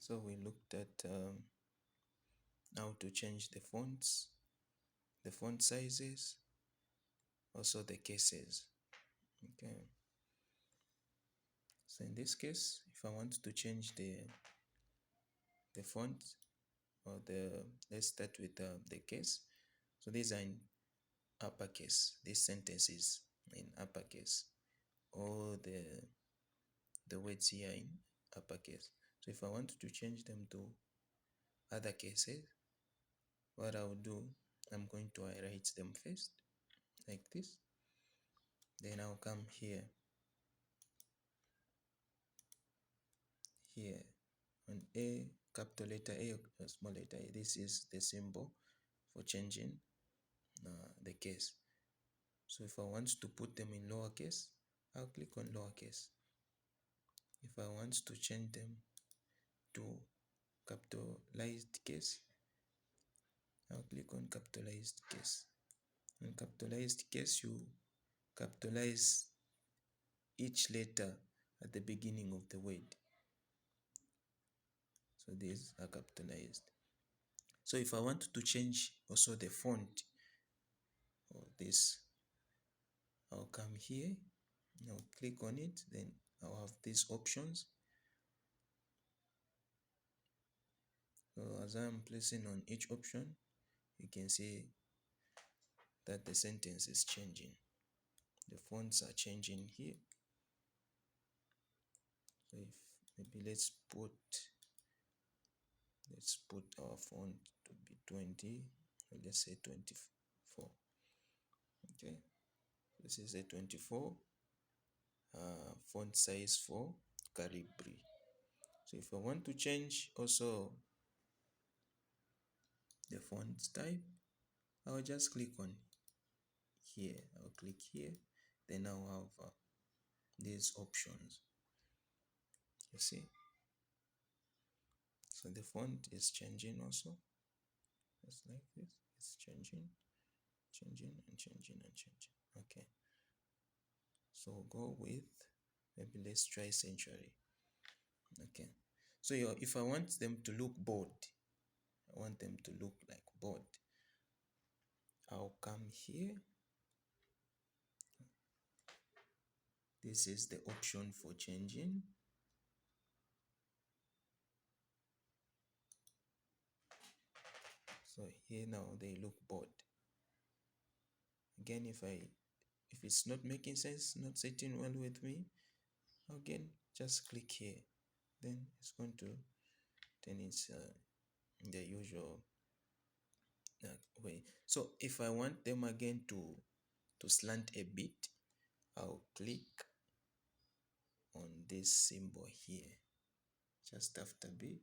So we looked at how to change the fonts, the font sizes, also the cases. Okay. So in this case, if I want to change the font or let's start with the case. So these are in uppercase. This sentence is in uppercase. All the words here in uppercase. So if I want to change them to other cases, what I'll do, I'm going to highlight them first, like this. Then I'll come here on A, capital letter A or small letter A. This is the symbol for changing the case. So if I want to put them in lowercase, I'll click on lowercase. If I want to change them to capitalized case, I'll click on capitalized case. In capitalized case, you capitalize each letter at the beginning of the word. So these are capitalized. So if I want to change also the font of this, I'll come here, I'll click on it, then I'll have these options. So as I'm placing on each option, you can see that the sentence is changing. The fonts are changing here. So if maybe let's put our font to be 20, or let's say 24. Okay, this is a 24 font size for Calibri. So if I want to change also the font type, I'll just click on here. I'll click here, then I'll have these options. You see, so the font is changing also, just like this. It's changing, changing, and changing, and changing. Okay, so go with maybe let's try Century. Okay, so if I want them to look bold, I want them to look like bold, I'll come here. This is the option for changing. So here now they look bold. Again, if it's not making sense, not sitting well with me, again just click here. Then it's going to turn it in the usual way. So if I want them again to slant a bit, I'll click on this symbol here just after B.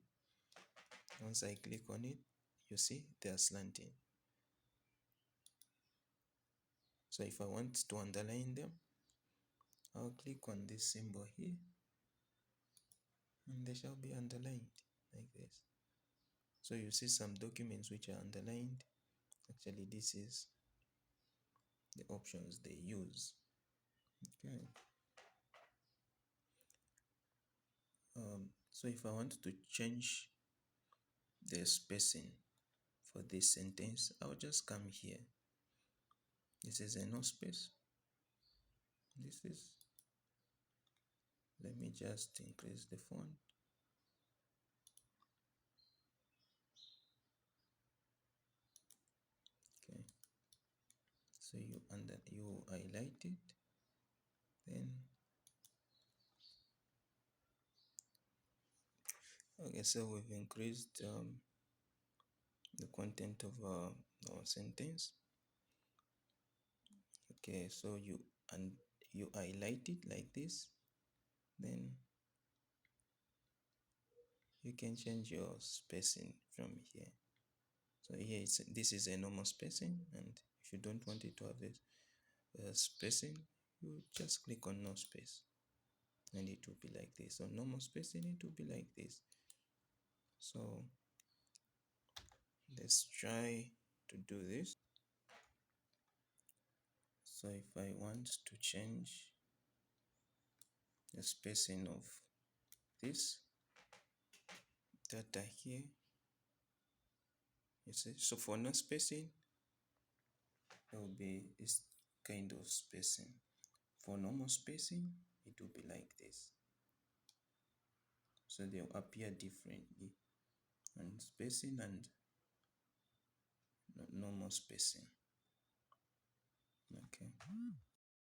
Once I click on it, you see they are slanting. So if I want to underline them, I'll click on this symbol here and they shall be underlined like this. So you see some documents which are underlined. Actually, this is the options they use. Okay. So if I want to change the spacing for this sentence, I'll just come here. This is a no space. This is, let me just increase the font. Okay. So you highlight it, then okay. So we've increased the content of our sentence. Okay, so you highlight it like this, then you can change your spacing from here. So here this is a normal spacing, and if you don't want it to have this spacing, you just click on no space and it will be like this. So normal spacing, it will be like this. So let's try to do this. So if I want to change the spacing of this, data here. You see, so for no spacing, there will be this kind of spacing. For normal spacing, it will be like this. So they'll appear differently, and spacing and normal spacing. Okay.